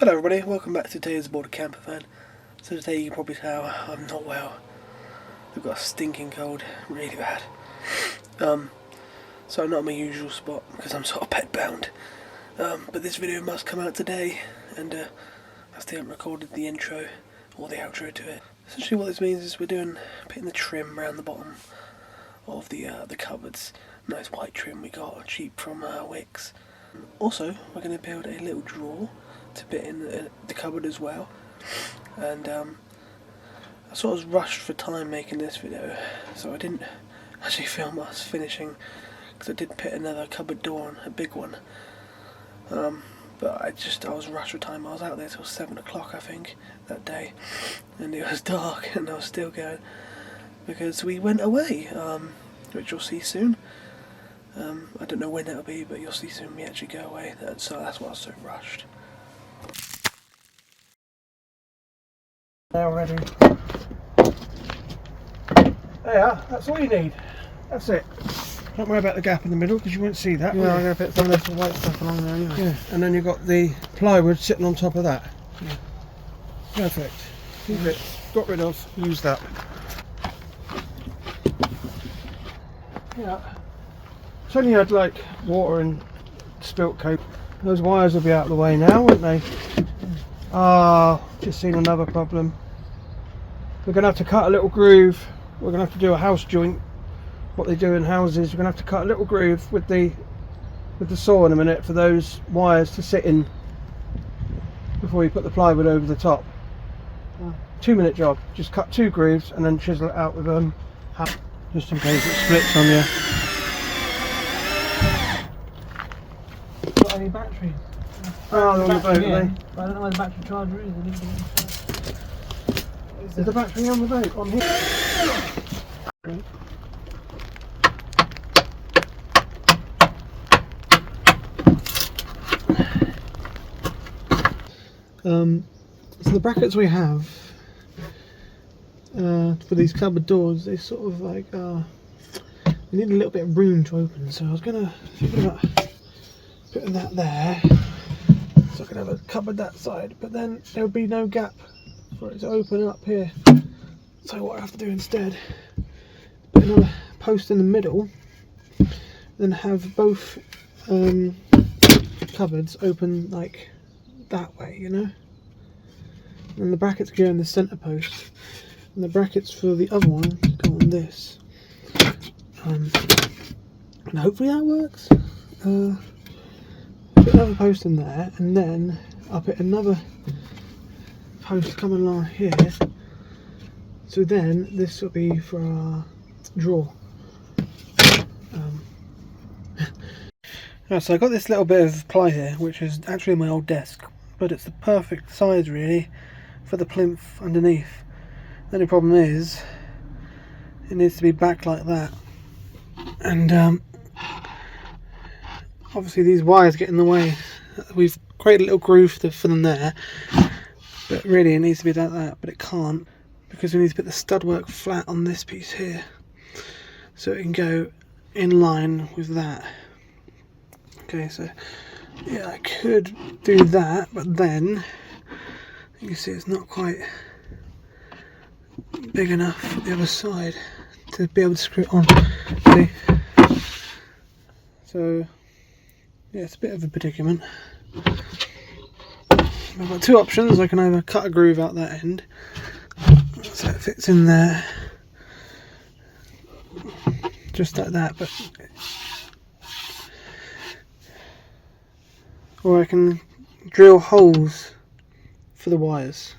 Hello everybody, welcome back to today's aboard a Campervan. So today you can probably tell I'm not well. I've got a stinking cold, really bad. So I'm not in my usual spot because I'm sort of pet bound. But this video must come out today, and I still haven't recorded the intro or the outro to it. Essentially what this means is we're putting the trim around the bottom of the cupboards. Nice white trim we got cheap from Wix. Also, we're going to build a little drawer to put in the cupboard as well. And I sort of rushed for time making this video, so I didn't actually film us finishing, because I did put another cupboard door on, a big one. But I was rushed for time. I was out there till 7 o'clock I think that day, and it was dark and I was still going because we went away, which you'll see soon. I don't know when that'll be, but you'll see soon we actually go away, so that's why I was so rushed. Now ready. There, that's all you need. That's it. Don't worry about the gap in the middle because you won't see that. Yeah, I'm going to put some of this white stuff along there anyway. Yeah, and then you've got the plywood sitting on top of that. Yeah. Perfect. Keep it. Got rid of. Use that. Yeah. It's only had like water and spilt coke. Those wires will be out of the way now, won't they? Ah, just seen another problem. We're going to have to cut a little groove. We're going to have to do a house joint. What they do in houses, we're going to have to cut a little groove with the saw in a minute for those wires to sit in before you put the plywood over the top. 2-minute job. Just cut 2 grooves and then chisel it out with just in case it splits on you. Got any battery? Oh, they're on the boat, are they? I don't know where the battery charger is. Is the battery on the boat? On here? So the brackets we have for these cupboard doors, they sort of like they need a little bit of room to open. So I was thinking about putting that there, so I could have a cupboard that side, but then there would be no gap for it to open up here. So what I have to do instead, put another post in the middle, then have both cupboards open like that way, you know. And the brackets go in the centre post, and the brackets for the other one go on this. And hopefully that works. Put another post in there, and then I'll put another post coming along here. So then this will be for our drawer. So I got this little bit of ply here, which is actually my old desk, but it's the perfect size really for the plinth underneath. The only problem is it needs to be back like that, and obviously these wires get in the way. We've created a little groove for them there, but really it needs to be like that, but it can't, because we need to put the stud work flat on this piece here so it can go in line with that. Okay, so yeah, I could do that, but then you can see it's not quite big enough at the other side to be able to screw it on. See? So yeah, it's a bit of a predicament. I've got 2 options. I can either cut a groove out that end so it fits in there just like that, or I can drill holes for the wires.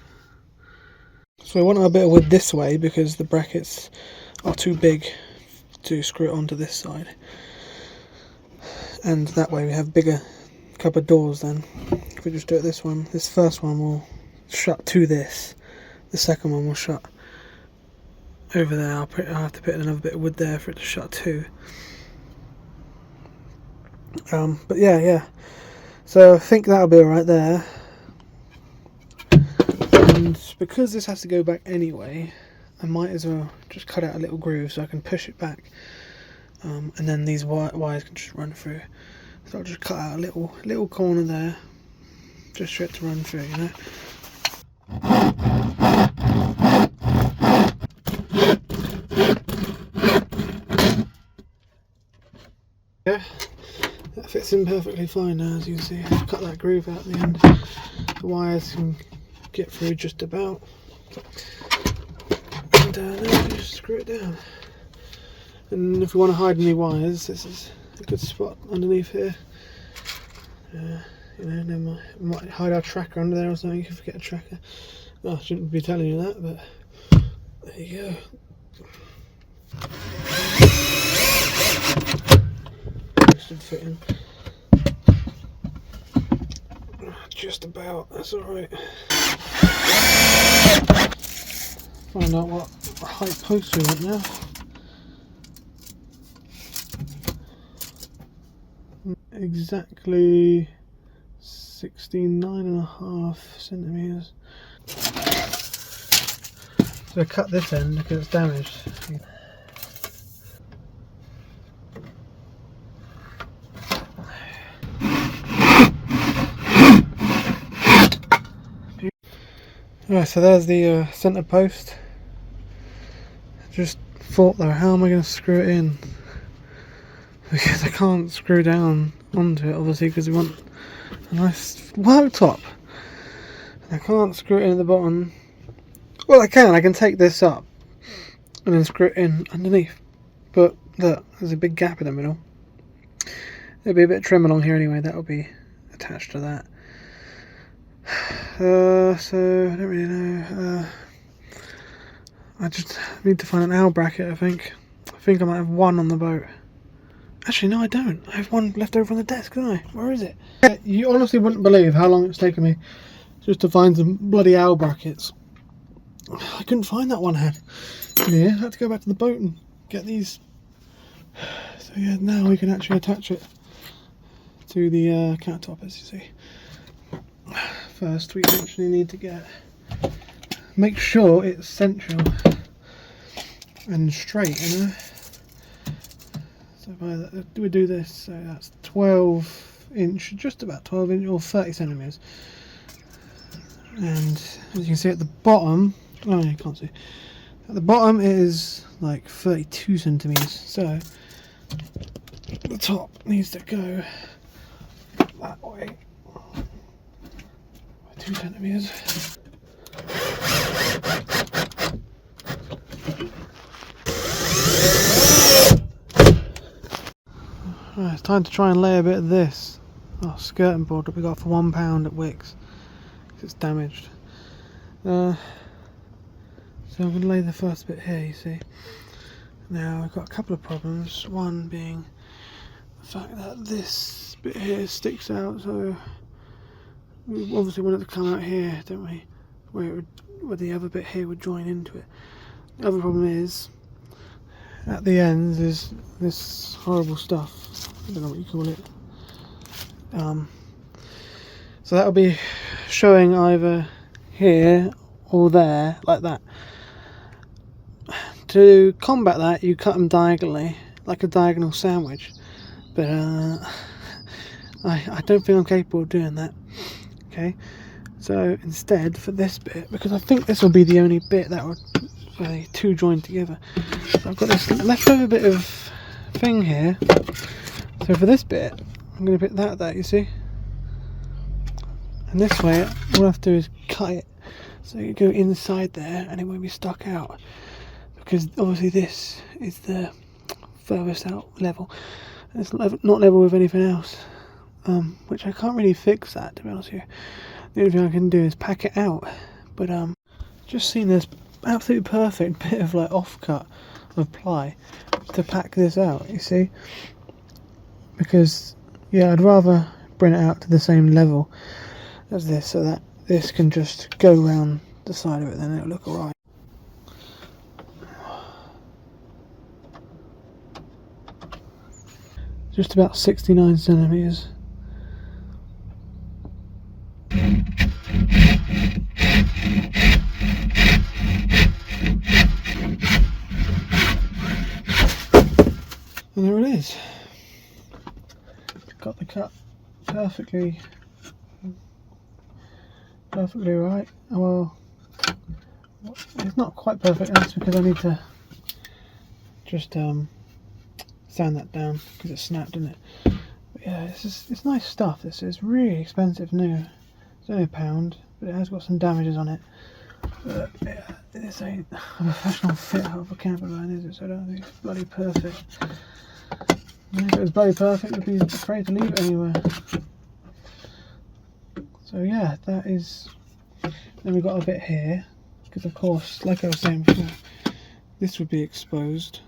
So I want a bit of width this way because the brackets are too big to screw it onto this side, and that way we have bigger cupboard doors. Then if we just do it this first one will shut to this, the second one will shut over there. I'll have to put another bit of wood there for it to shut too. But yeah, so I think that'll be alright there. And because this has to go back anyway, I might as well just cut out a little groove so I can push it back, and then these wires can just run through. So I'll just cut out a little corner there, just for it to run through, you know. Yeah, that fits in perfectly fine now, as you can see. I've cut that groove out at the end. The wires can get through just about. And now we just screw it down. And if we want to hide any wires, this is a good spot underneath here. You know, we might hide our tracker under there or something if you forget a tracker. Oh, I shouldn't be telling you that, but there you go. Should fit in. Just about, that's alright. Find out what height post we want now. Exactly 69.5 centimetres. So I cut this end because it's damaged. Alright, so there's the centre post. Just thought though, how am I going to screw it in? Because I can't screw down onto it, obviously, because we want a nice worktop. I can't screw it in at the bottom. Well, I can take this up and then screw it in underneath. But look, there's a big gap in the middle. There'll be a bit of trim along here anyway, that'll be attached to that. So I don't really know. I just need to find an L bracket, I think. I think I might have one on the boat. Actually, no, I don't. I have one left over on the desk, don't I? Where is it? You honestly wouldn't believe how long it's taken me just to find some bloody L brackets. I couldn't find that one head. Yeah, I had to go back to the boat and get these. So yeah, now we can actually attach it to the countertop, as you see. First, we actually need to make sure it's central and straight, you know. So we do this, so that's 12 inch, just about 12 inch or 30 centimeters. And as you can see at the bottom, oh you can't see, at the bottom it is like 32 centimeters. So the top needs to go that way, 2 centimeters. Right, it's time to try and lay a bit of this skirting board that we got for £1 at Wickes, because it's damaged. So I'm going to lay the first bit here, you see. Now I've got a couple of problems, one being the fact that this bit here sticks out, so we obviously want it to come out here, don't we, where the other bit here would join into it. The other problem is at the ends is this horrible stuff, I don't know what you call it. So that'll be showing either here or there, like that. To combat that, you cut them diagonally, like a diagonal sandwich, but I don't think I'm capable of doing that. Okay, so instead for this bit, because I think this will be the only bit that would really two joined together, so I've got this leftover bit of thing here. So for this bit, I'm going to put that there, you see, and this way all I have to do is cut it so you go inside there and it won't be stuck out, because obviously this is the furthest out level. It's not level with anything else, which I can't really fix that, to be honest with you. The only thing I can do is pack it out, but just seen this absolutely perfect bit of like offcut of ply to pack this out, you see, because yeah, I'd rather bring it out to the same level as this so that this can just go around the side of it, then it'll look alright. Just about 69 centimeters. And there it is. Got the cut perfectly perfectly right. Well, it's not quite perfect. That's because I need to just sand that down because it snapped, didn't it? But yeah, it's nice stuff. This is really expensive new. It's only £1, but it has got some damages on it. But yeah, this ain't a professional fit out of a campervan, is it? So I don't think it's bloody perfect. And if it was bloody perfect, I'd be afraid to leave it anywhere. So yeah, that is. Then we've got a bit here, because of course, like I was saying before, this would be exposed.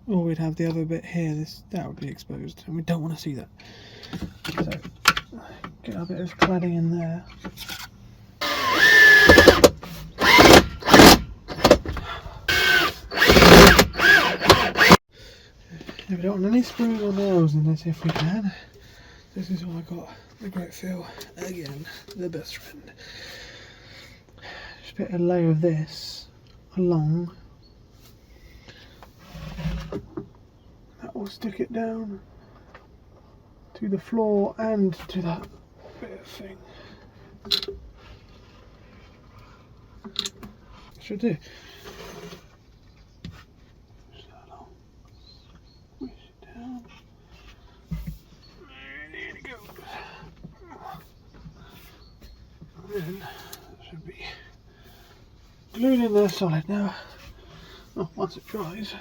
Or we'd have the other bit here, that would be exposed, and we don't want to see that. So, get a bit of cladding in there. We don't want any screws or nails in this if we can. This is what I got the great feel. Again, the best friend. Just a bit of layer of this along. That will stick it down to the floor and to that bit of thing. Should do. Push that along. Push it down. There it goes. And then it should be glued in there solid now. Oh, once it dries.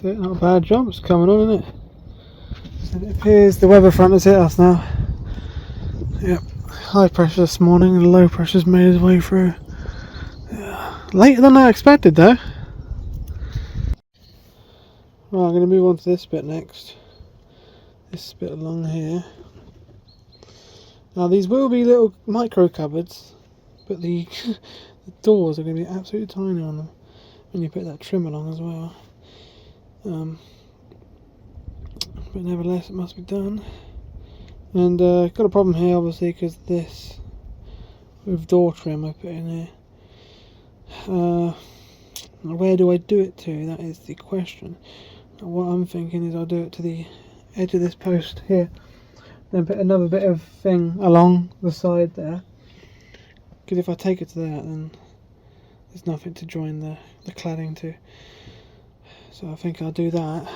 So not a bad job, it's coming on, isn't it? So it appears the weather front has hit us now. Yep, high pressure this morning and low pressure's made its way through. Yeah. Later than I expected though. Right, I'm going to move on to this bit next. This bit along here. Now these will be little micro cupboards, but the, the doors are going to be absolutely tiny on them when you put that trim along as well. But nevertheless, it must be done. And got a problem here, obviously, because this with door trim I put in here. Where do I do it to? That is the question. What I'm thinking is I'll do it to the edge of this post here, then put another bit of thing along the side there. Because if I take it to that, then there's nothing to join the cladding to. So I think I'll do that.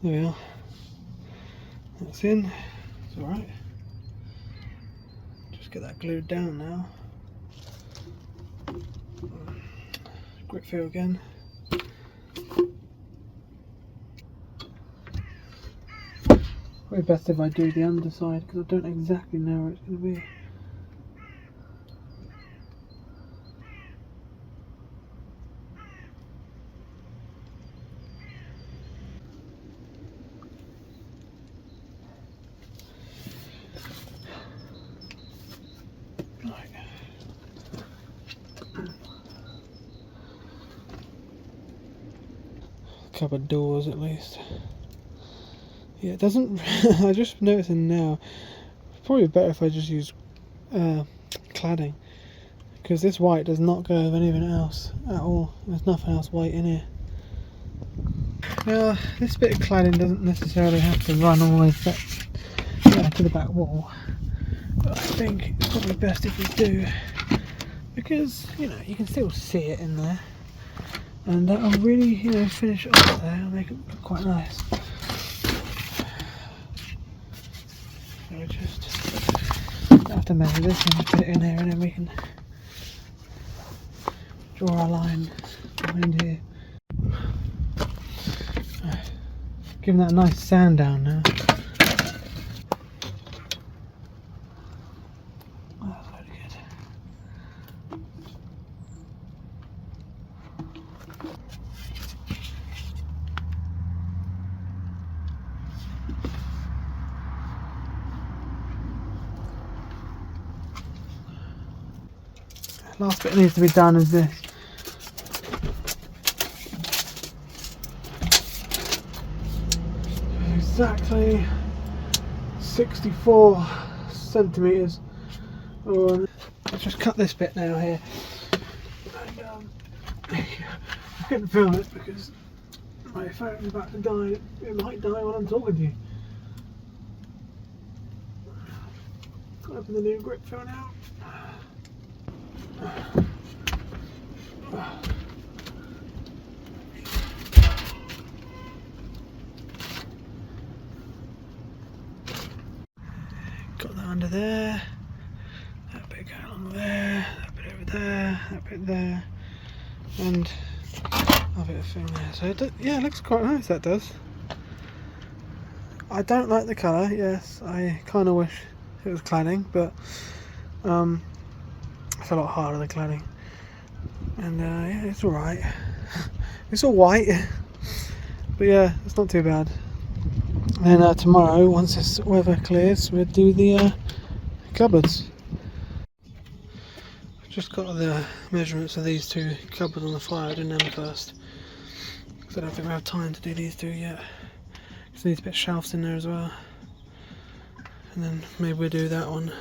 There we are. That's in. It's alright. Just get that glued down now. Grip feel again. Probably best if I do the underside because I don't exactly know where it's going to be. Cupboard doors at least. Yeah, it doesn't. I just noticing now. It's probably better if I just use cladding, because this white does not go with anything else at all. There's nothing else white in here. Now, this bit of cladding doesn't necessarily have to run all the way to the back wall, but I think it's probably best if we do, because you know you can still see it in there. And that'll really, you know, finish it off there and make it look quite nice. So just have to measure this and put it in there, and then we can draw our line behind here. Giving that a nice sand down now. That's really good. last bit that needs to be done is this. Exactly 64 centimetres. I'll just cut this bit now here. And, I couldn't film it because my phone's about to die. It might die while I'm talking to you. Got open the new grip fill now. Got that under there, that bit going on there, that bit over there, that bit there, and a bit of thing there. So yeah, it looks quite nice, that does. I don't like the colour, yes, I kind of wish it was cladding, but it's a lot harder than cladding. And yeah, it's alright. It's all white, but yeah, it's not too bad. And tomorrow, once this weather clears, we'll do the cupboards. I've just got the measurements of these two cupboards on the fire. I didn't them first, because I don't think we have time to do these two yet. Because there needs a bit of shelves in there as well. And then maybe we'll do that one.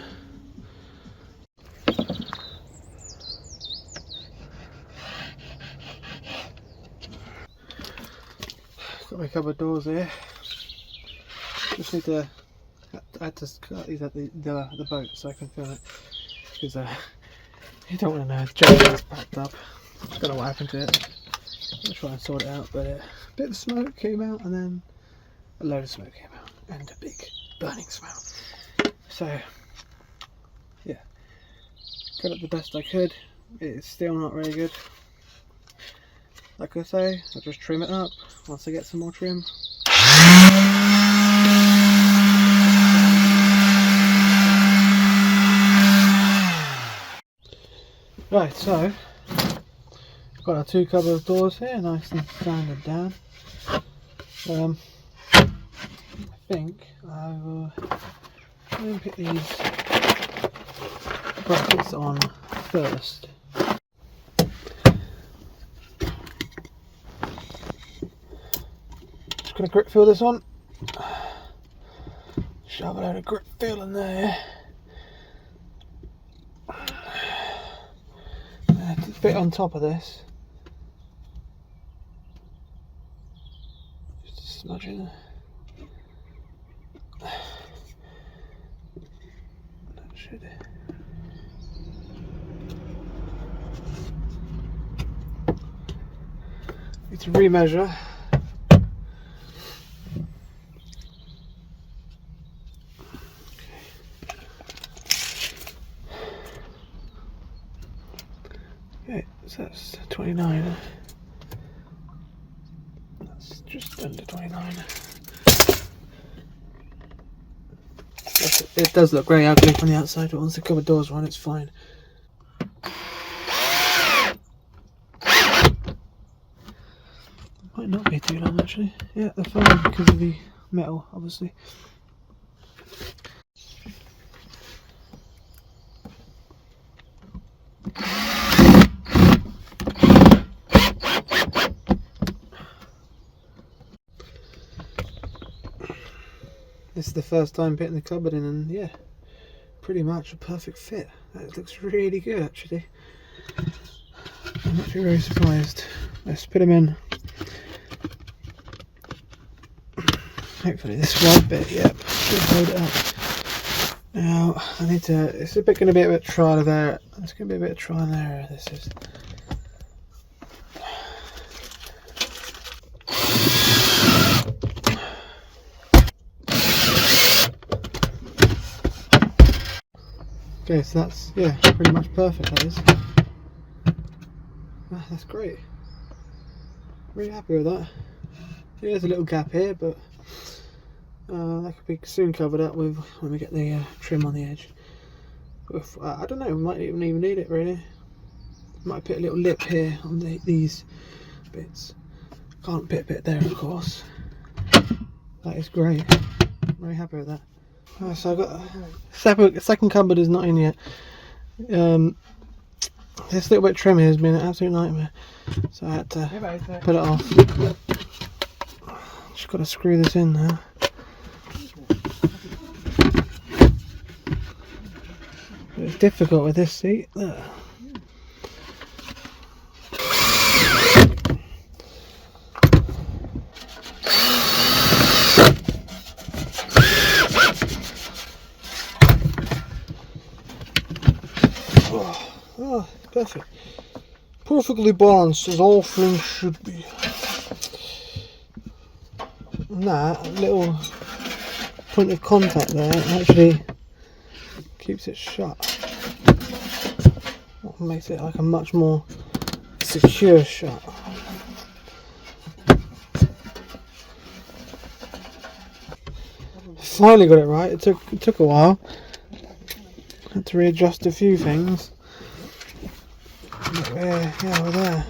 Got my cupboard doors here. Just need to. I had to cut these at the boat so I can film it, because you don't want to know if Joe's packed up. I don't know what happened to it. I'll try and sort it out, but a bit of smoke came out, and then a load of smoke came out, and a big burning smell. So yeah, cut it the best I could. It's still not very good. Like I say, I'll just trim it up once I get some more trim. Right, so got our two cupboard doors here, nice and sanded down. I think I will put these brackets on first. Just gonna grip fill this on. Shove a load of grip fill in there. A bit on top of this. Just smudging. That should. Need to remeasure. Okay, so that's 29. That's just under 29. It does look very ugly from the outside, but once the cupboard doors are on, it's fine. Might not be too long actually. Yeah, they're fine because of the metal, obviously. This is the first time putting the cupboard in, and yeah, pretty much a perfect fit. That looks really good actually. I'm actually very surprised. Let's put them in. Hopefully this white bit, yep, should hold it up. Now I need to, it's going to be a bit of trial of error. It's going to be a bit of trial and error, this is. Okay, so that's, yeah, pretty much perfect, that is. Ah, that's great. Really happy with that. Yeah, there's a little gap here, but that could be soon covered up with when we get the trim on the edge. I don't know, we might even need it really. Might put a little lip here on these bits. Can't put a bit there, of course. That is great. Very happy with that. So I've got second cupboard is not in yet. This little bit of trim here has been an absolute nightmare, so I had to put it off. Just got to screw this in now. It's difficult with this seat. Look. Oh, perfect. Perfectly balanced as all things should be. And that little point of contact there actually keeps it shut. What makes it like a much more secure shut. Finally got it right. It took a while. Had to readjust a few things. Yeah, we're there.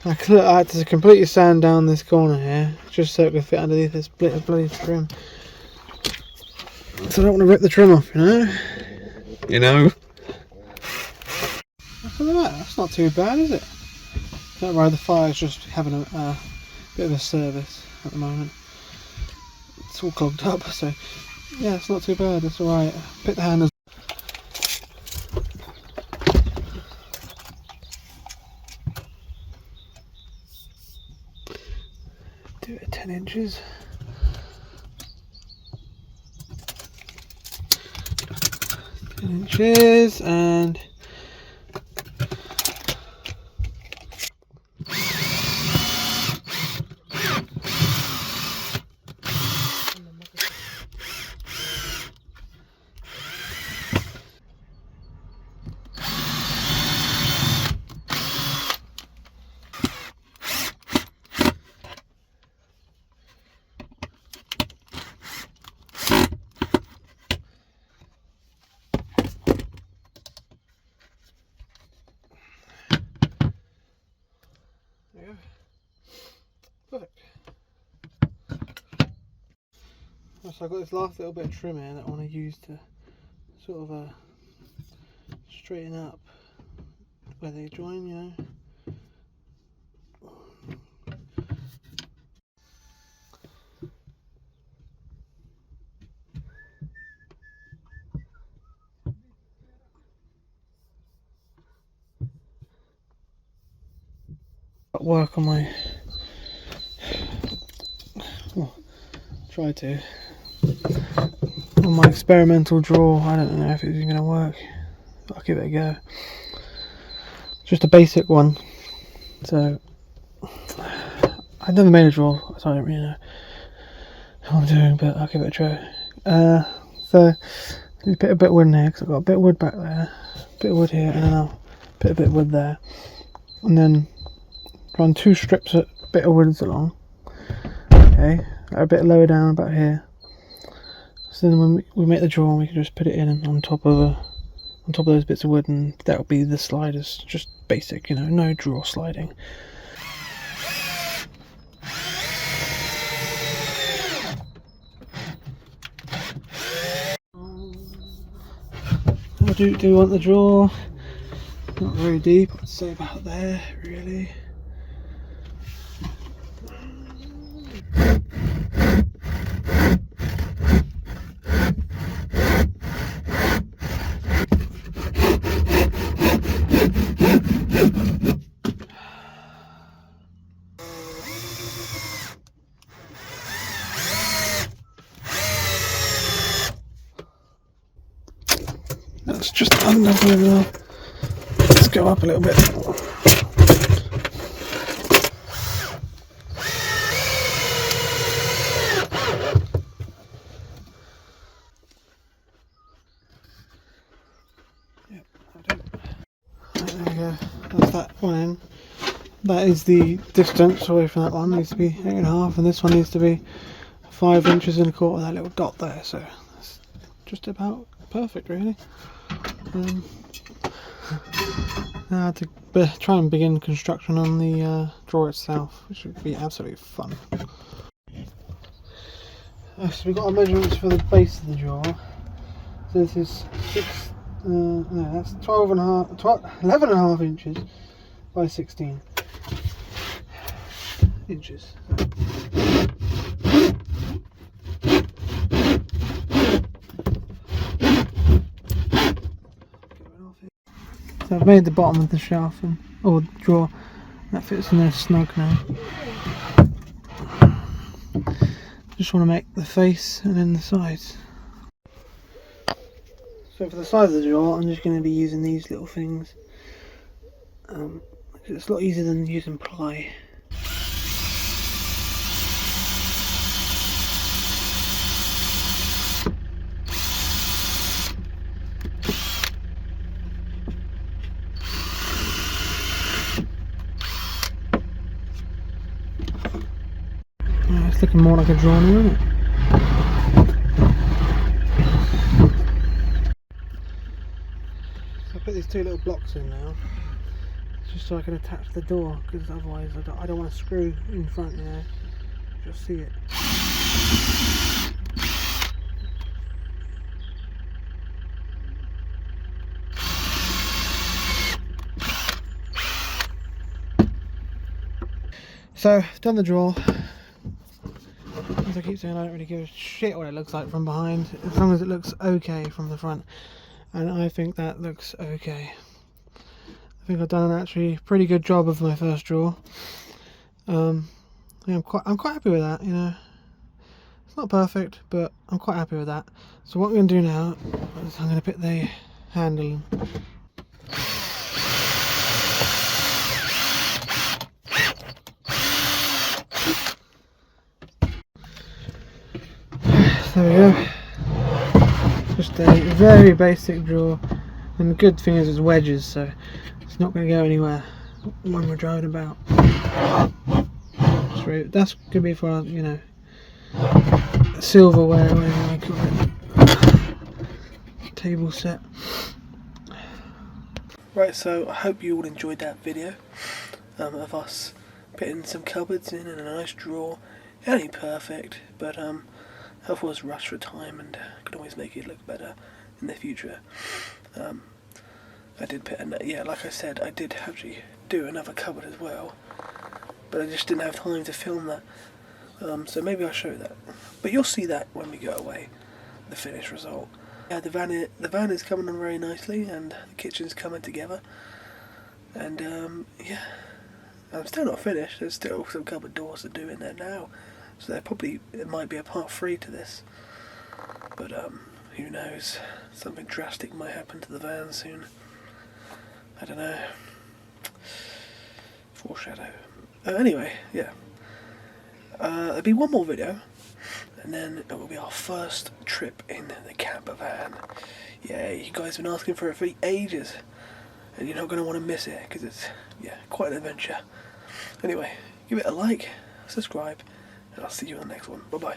I had to completely sand down this corner here, just so it could fit underneath this bit of bloody trim. So I don't want to rip the trim off, you know? Look at that, that's not too bad, is it? Don't worry, the fire's just having a bit of a service at the moment. It's all clogged up, so yeah, it's not too bad, it's alright. Pick the handles. Do it at 10 inches. And perfect. So I've got this last little bit of trim here that I want to use to sort of straighten up where they join, you know. Work on my try to on my experimental drawer. I don't know if it's going to work. I'll give it a go. Just a basic one. So I've never made a drawer, so I don't really know what I'm doing, but I'll give it a try. So just put a bit of wood in here because I've got a bit of wood back there, a bit of wood here, and then I'll put a bit of wood there, and then run 2 strips of bit of wood along. Okay, a bit lower down about here. So then when we make the drawer, we can just put it in on top of those bits of wood, and that'll be the sliders. Just basic, you know, no drawer sliding. I do want the drawer. Not very deep. I'd say about there, really. That's just under here. Let's go up a little bit. Yep, there we go. That's that one in. That is the distance away from that one. Needs to be 8.5, and this one needs to be 5 inches and a quarter. That little dot there, so that's just about perfect, really. Now to try and begin construction on the drawer itself, which would be absolutely fun. So we've got our measurements for the base of the drawer. So this is No, that's 11 and a half inches by 16 inches. So I've made the bottom of the shelf or drawer that fits in there snug now. Just want to make the face and then the sides. So for the sides of the drawer, I'm just going to be using these little things. It's a lot easier than using ply. It's looking more like a drawer now, isn't it? So I put these two little blocks in now, just so I can attach the door, because otherwise I don't want to screw in front, you know. You'll see it. So I've done the drawer. As I keep saying, I don't really give a shit what it looks like from behind, as long as it looks okay from the front, and I think that looks okay. I think I've done an actually pretty good job of my first drawer. Yeah, I'm quite happy with that. You know, it's not perfect, but I'm quite happy with that. So what I'm going to do now is I'm going to put the handle in. There we go. Just a very basic drawer, and the good thing is it's wedges, so it's not going to go anywhere when we're driving about. That's going to be for, you know, silverware or whatever you call it. Table set. Right, so I hope you all enjoyed that video of us putting some cupboards in and a nice drawer. It ain't perfect, but I was rushed for time and could always make it look better in the future. I did put, yeah, like I said, I did actually do another cupboard as well, but I just didn't have time to film that. So maybe I'll show that, but you'll see that when we go away, the finished result. Yeah, the van is coming on very nicely, and the kitchen's coming together. And yeah, I'm still not finished. There's still some cupboard doors to do in there now. So it might be a part 3 to this, but who knows? Something drastic might happen to the van soon. I don't know. Foreshadow. Anyway, yeah. There'll be one more video, and then it will be our first trip in the campervan. Yeah, you guys have been asking for it for ages, and you're not going to want to miss it because it's, yeah, quite an adventure. Anyway, give it a like, subscribe, and I'll see you in the next one. Bye bye.